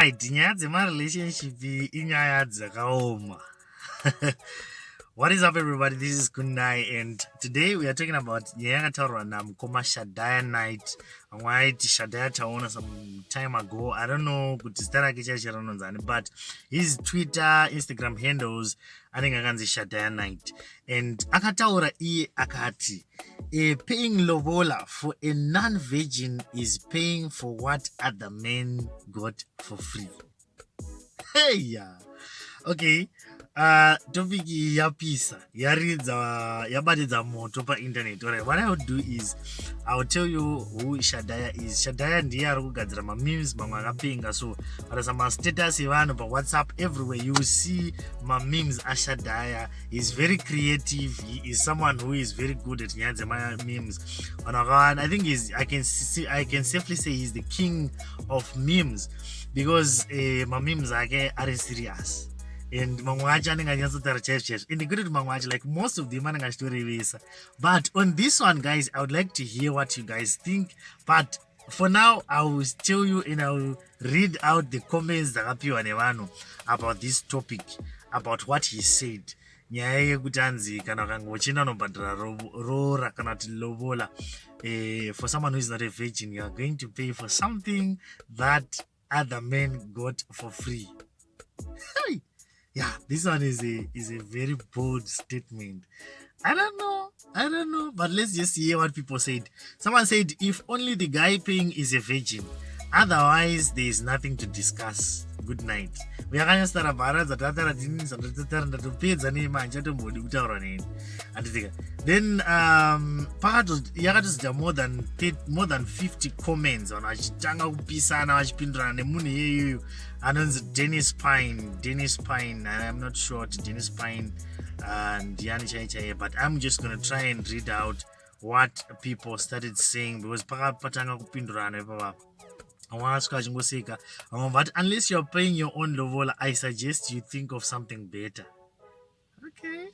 Nyaya dzema relationship inyaya dzakaoma. What is up, everybody? This is Kunai, and today we are talking about Nyaya Mukoma Shadaya Knight. White Shadaya Taona some time ago. I don't know, but his Twitter, Instagram handles, I think akanzi Shadaya Knight. And akataura akati, paying Lobola for a non-virgin is paying for what other men got for free. Hey, yeah. Okay. Topic yapisa yabatidza moto internet. Alright, what I would do is I will tell you who Shadaya is. Shadaya ndiye ari kugadzira memes mamwe akapinga, so varasa status evanhu WhatsApp everywhere you will see memes aShadaya. He's very creative. He is someone who is very good at nyaya memes. I think I can safely say he's the king of memes because memes ake are serious. And mangwacha anenganyatsotaura chaizvo indikwete kuti mangwacha like most of them anengachitorevesa, but on this one, guys, I would like to hear what you guys think. But for now, I will tell you and I will read out the comments dzakapiwa nevanhu about this topic, about what he said. Nyaya yekuti anzi kana ukanga uchienda unobhadhara rora kana kuti lobola, for someone who is not a virgin, you are going to pay for something that other men got for free. Hey! Yeah, this one is a very bold statement. I don't know, but let's just hear what people said. Someone said, if only the guy paying is a virgin, otherwise there is nothing to discuss. Good night. Then yakatosita more than 50 comments on achitanga kupisana achipindurana nemunhu iyeyoyo anonzi Dennis Pine. I'm not sure what Dennis Pine ndiani chaichaiye, but I'm just going to try and read out what people started saying because patanga kupindurana ipapapo. But unless you're paying your own lobola, I suggest you think of something better. Okay.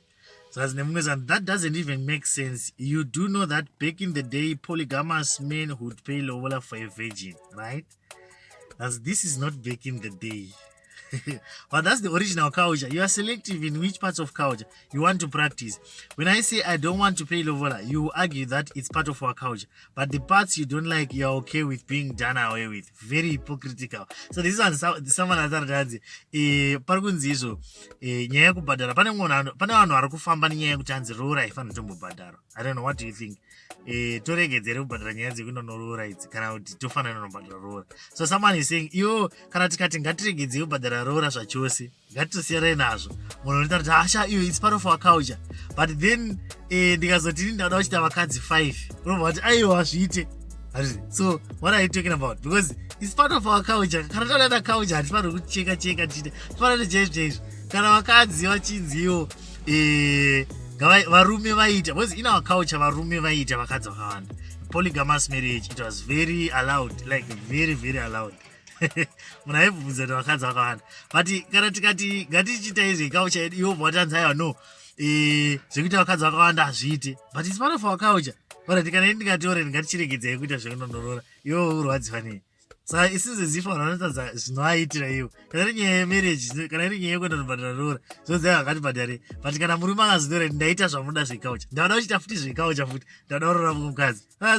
So as that doesn't even make sense. You do know that back in the day, polygamous men would pay lobola for a virgin, right? As this is not back in the day. But that's the original culture. You are selective in which parts of culture you want to practice. When I say I don't want to pay lobola, you argue that it's part of our culture, but the parts you don't like, you're okay with being done away with. Very hypocritical. So this one, someone has said, parkunzi izo nyaya kubhadhara pane vanhu vari kufamba nenyaya yekuti anzi rora haifanira kutombobhadharwa. I don't know, what do you think? Toregedzere kubhadhara nyaya dzekundonorora idzi kana kuti tofanira kunobhadhara rora. So someone is saying, iyo kana tikati ngatiregedzei kubhadhara rora zvachose, ngatitosiyarai nazvo. Munhu unoita kuti asha iyo it's part of our culture, but then ndikazoti ndauda kuchita vakadzi 5 unobva kuti aiwa zviite. So what are you talking about? Because it's part of our culture. Kana taenda culture hatifaniri kucheka tiite tifanira chaizvo kana vakadzi vachinziwo varume vaita, because in our culture varume vaita vakadzi vakawanda. Polygamous marriage, it was very allowed, like very very allowed. Munhu aibvunza kuti vakadzi vakawanda, but kana tikati ngatichiita izvi culture yedu iwo bvatanzaiwa no zvekuita vakadzi vakawanda hazviite, but it's part of our culture. But kana ndingatiore ngatichiregedzai kuita zvekundonorora, iwo urwadziwa nei? Saka isizi zifa vanotanza zvinoaitira iwo. Kana iri nyaya yemarriage, kana iri nyaya yekuenda kundobhadhara rora, zvinonzi akatibhadhare. But kana murume akazidora ndaita zvamunoda zvekaucha, ndauda kuchita futi zvekaucha futi, ndauda kurora mukadzi. No,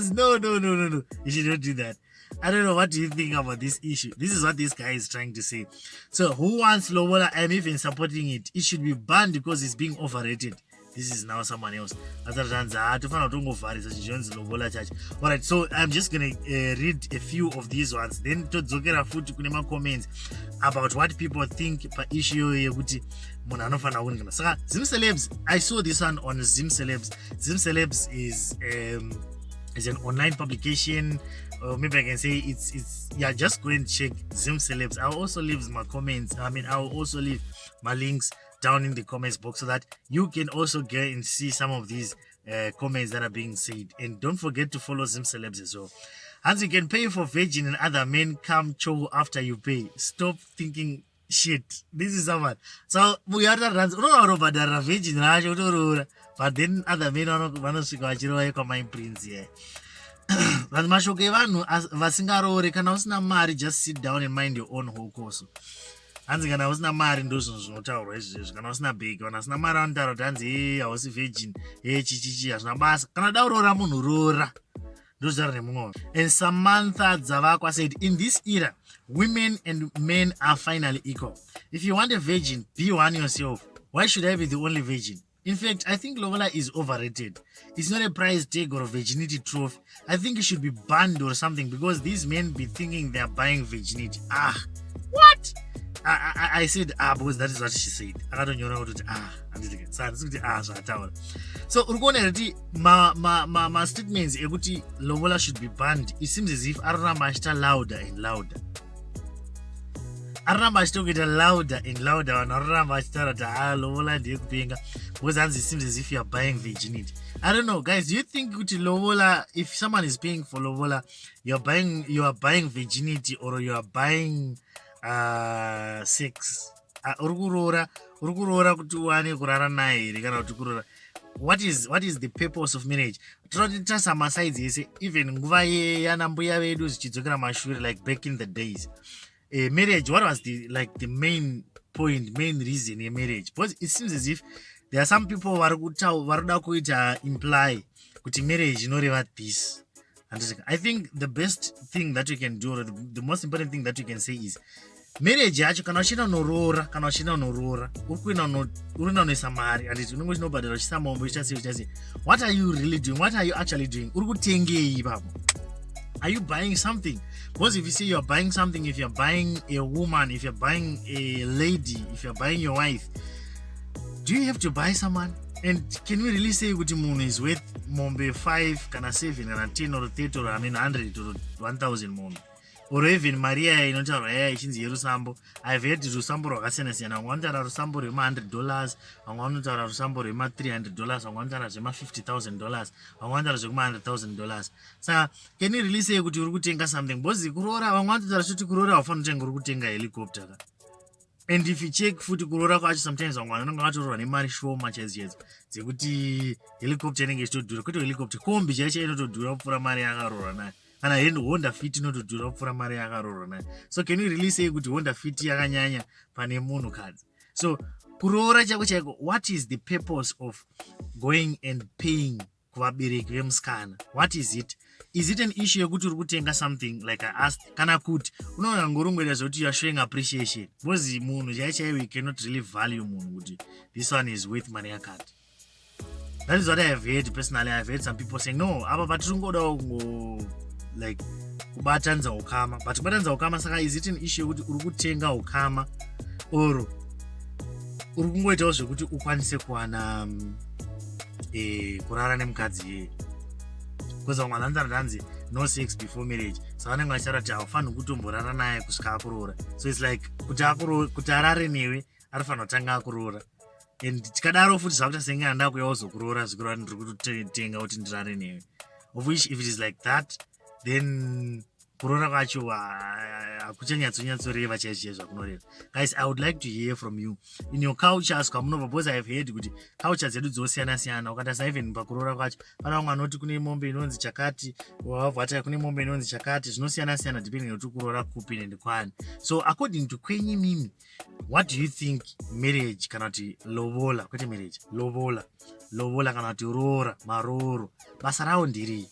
you should not do that. I don't know, what do you think about this issue? This is what this guy is trying to say. So who wants lobola? I'm even supporting it. It should be banned because it's being overrated. This is now someone else. Alright, so I'm just gonna read a few of these ones, then todzokera futi kune comments about what people think per issue yekuti munhu anofanira kuringana. Saka Zim Celebs, I saw this one on Zim Celebs. Zim Celebs is an online publication, or maybe I can say it's yeah, just go and check Zim Celebs. I'll also leave my comments, I'll also leave my links down in the comments box so that you can also get and see some of these comments that are being said. And don't forget to follow Zim Celebs as well. As you can pay for virgin and other men come chow after you pay. Stop thinking shit. This is someone. So we are not virgin, but then other men are not my prince here. vanhu mashoko evanhu vasingaroore. Kana usina mari, just sit down and mind your own whole course. Hanzi kana usina mari ndozvinhu zvinotaurwa izvezvo. Kana usina bhegi, kana usina mari vanotaura kuti hanzi hausi virgin, chichichi hazvina basa. Kana uda kuroora munhu roora. And Samantha Zavakwa said, in this era, women and men are finally equal. If you want a virgin, be one yourself. Why should I be the only virgin? In fact, I think Lobola is overrated. It's not a prize tag or a virginity trophy. I think it should be banned or something, because these men be thinking they are buying virginity. What? I said because that is what she said. I don't know what to so my statements ekuti Lobola should be banned. It seems as if araramba achita louder and louder. Araramba achita louder and louder. Araramba achita Lobola ndiye kupenga, because it seems as if you are buying virginity. I don't know, guys. Do you think Lobola, if someone is paying for Lobola, you are buying virginity, or you are buying sex? What is the purpose of marriage? Some asides, even like back in the days, marriage, what was the main point, main reason in marriage? Because it seems as if there are some people who imply that marriage is not about this. I think the best thing that you can do, or the most important thing that you can say is, marriage yacho kana uchida unorora, kana uchida unorora, urikuenda unoisa mari, and unongodinobhadhara uchisa mombo uchase. What are you really doing? What are you actually doing? Urikutengei ipapo. Are you buying something? Because if you say you're buying something, if you're buying a woman, if you're buying a lady, if you're buying your wife, do you have to buy someone? And can we really say kuti munhu is worth mombe 5 kana 7 kana 10 or 30 or 100 or 1000 mombe? Or even Maria inotaurwa yaya ichinzi yerusambo. I've heard rusambo rwakasiyana-siyana. Vamwe vanotaura rusambo rwema$100, vamwe vanotaura rusambo rwema$300, vamwe vanotaura zvema$50,000, vamwe vanotaura zvekuma$100,000. Saka can you really say kuti uri kutenga something? Because kuroora, vamwe vanotaura kuti kuroora haufaniri kutenga uri kutenga helicopter. And if you check futi kuroora kwacho, sometimes vamwe vanonga vatorwa nemari shoma chaidzo dzekuti helicopter inenge ichitodhura. Kwete helicopter, kombi chaicho inotodhura kupfuura mari yakaroora nayo. Kana Honda Fit inotodhura kupfuura mari yakaroora nayo. So can you really say kuti Honda Fit yakanyanya pane munhu kadzi? So kuroora chako chaiko, what is the purpose of going and paying kuvabereki vemusikana? What is it? Is it an issue yekuti uri kutenga something like I asked? Kana kuti unoona ngorungoita zvekuti you are showing appreciation? Because munhu chaichaiwo you cannot really value munhu kuti this one is worth mari yakati. That is what I have heard personally. I have heard some people saying, no, apa patiringoda like kubatanza ukama, but kubatanza ukama, saka is it an issue yekuti uri kutenga ukama or uri kungoitawo zvekuti ukwanise kuwana kurara nemukadzi? Because vamwe vanzi no sex before marriage, so vanenge vachitaura kuti haufaniri kutomborara naye kusvika akuroora. So it's like kuti arare newe anofanira kutanga akuroora. And tikadaro futi zvakuti senge handada kuuya kuzokuroora zvikurova ndiri kutotenga kuti ndirare newe. Of which if it is like that, then kuroora kwacho hakuchanyatsonyatsareva chaizvo zvakunoreva. Guys, I would like to hear from you in your cultures kwamunobva, because I have heard kuti culture dzedu dzosiyana-siyana. Ukatarisa even pakuroora kwacho, pana vamwe vanoti kune mombe inonzi chakati, wavhata kune mombe inonzi chakati, zvinosiyana-siyana depending kuti kuroora kupi nende kwani. So according to kwenyu mimi, what do you think marriage kana kuti lobola, kwete marriage, lobola kana kuti roora, maroro, basa rawo ndirei?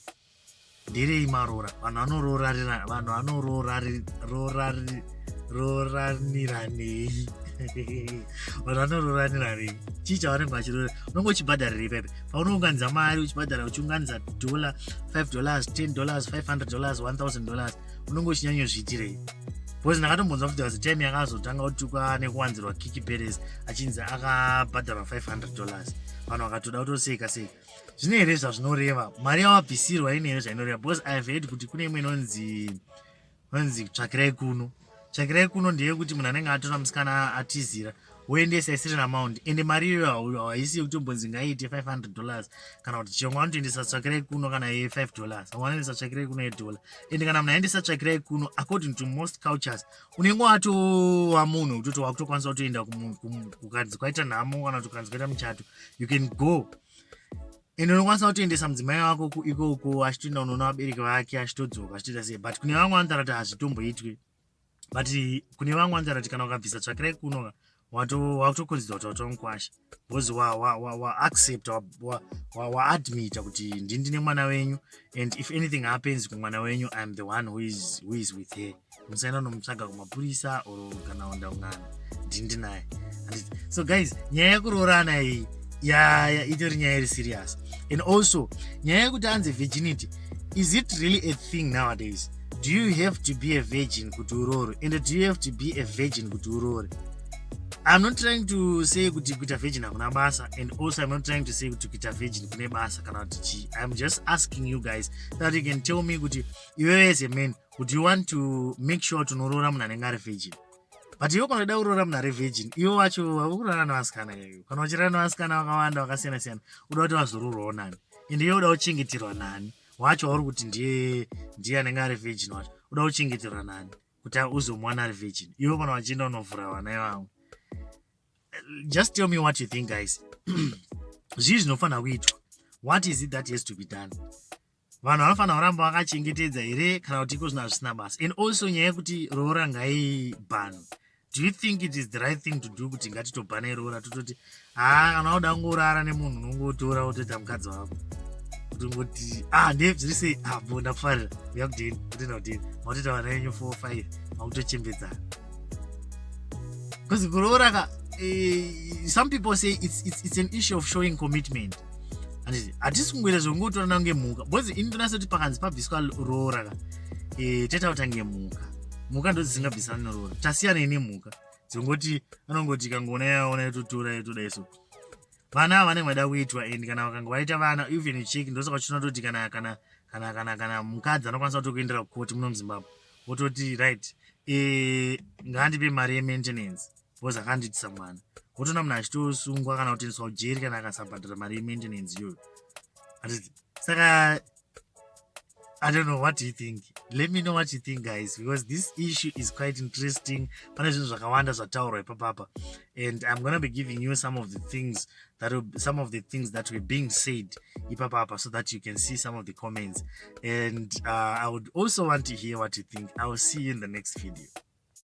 Ndirei marora? Vanhu vanororaniranei? Vanhu vanororaniranei? Chii chavanenge vachiroora? Unonge uchibhadharirei paipa? Paunounganidza mari uchibhadhara, uchiunganidza $5, $10, $500, $1,000, unonge uchinyanyozviitirei? Because ndakatombonzwa kuti there was a time yakazotanga kutukwa nekuwanzirwa Kiki Perez achinzi akabhadharwa $500. Vanhu vakatoda kutoseka seka. Zvine here zvazvinoreva? Mari yawabvisirwa ine here zvainoreva? Because I have heard kuti kune imwe inonzi tsvakirai kuno. Tsvakirai kuno ndeyekuti munhu anenge atora musikana atizira woendesa a amount, ende mari iyoyo haisi yekutombonzi ngaiite $500 kana kuti chingwa anotoendesa tsvakirai kuno kana $5, vamwe vanoendesa tsvakirai kuno $1. Ende kana munhu aendesa tsvakirai kuno, according to most cultures, unenge watova munhu kutoti wakutokwanisa kutoenda kukadzi kwaita nhamo kana kuti kukadzi kwaita muchato, you can go and unokwanisa kutoendesa mudzimai wako ikoko achitoenda unoona vabereki vake achitodzoka achitoita sei. But kune vamwe vanotaura kuti hazvitomboitwi, but kune vamwe vanotaura kuti kana ukabvisa tsvakirai kuno wakutokonzerwa kuti watomukwasha because waaccept waadmita kuti ndine mwana wenyu, and if anything happens kumwana wenyu, I'm the one who is with her. Musaenda unomutsvaga kumapurisa or kana undaungana, ndinaye. So guys, nyaya yekuroorana iyi itori nyaya iri serious. And also nyaya yekuti anzi virginity, is it really a thing nowadays? Do you have to be a virgin kuti uroore? And do you have to be a virgin kuti uroore? I'm not trying to say kuti kuita virgin hakuna basa, and also I'm not trying to say kuti kuita virgin kune basa kana kuti chi. I'm just asking you guys that you can tell me kuti iwewe as a man, would you want to make sure tunoroora munhu anenge ari virgin? But iwe kana uda kuroora munhu ari virgin, iwe wacho hakuroora nevasikana iyoyo. Kana uchirara nevasikana vakawanda vakasiyana siyana, uda kuti vazoroorwawo nani, and iwe uda kuchengeterwa nani wacho wauri kuti ndiye anenge ari virgin wacho, uda kuchengeterwa nani kuti uzomwana ari virgin, iwe kana vachienda unovhura vana ivavo? Just tell me what you think, guys. Zvii zvinofanira kuitwa? What is it that has to be done? Vanhu vanofanira kuramba vakachengetedza here kana kuti iko zvina zvisina basa? And also nyaya yekuti roora ngaibhanwe, do you think it is the right thing to do kuti ngatitobhanai roora, tototi kana uda kungorara nemunhu unongotora wotoita mukadzi wako, kutongoti ndezviri sei bo ndakufarira uya kudheni kutenda kudheni mautoita vana venyu 4-5 makutochembedzana. Because kuroora some people say it's an issue of showing commitment. Hatisi kungoita zvongotora nange mhuka, because ini ndonasa kuti pakanzi pabviswa roora teta kutange mhuka ndo dzisingabvisani neroora. Tasiyana nemhuka dzongoti anongoti kangoona yaona yototora yotoda iso. Vana vanenge vada kuitwa, and kana vakanga vaita vana even cheki ndosaka chinototi kana mukadzi anokwanisa kutokuendera kukoti muno muZimbabwe wototi right ngaandipe mari yemaintenance because akandiitisa mwana, wotoona munhu achitosungwa kana kutoendeswa kujeri kana akasabhadhara mari yemaintenance iyoyo. Saka I don't know, what do you think? Let me know what you think, guys, because this issue is quite interesting. Pane zvinhu zvakawanda zvataurwa ipapapa, and I'm going to be giving you some of the things that were being said ipapapa so that you can see some of the comments, and I would also want to hear what you think. I will see you in the next video.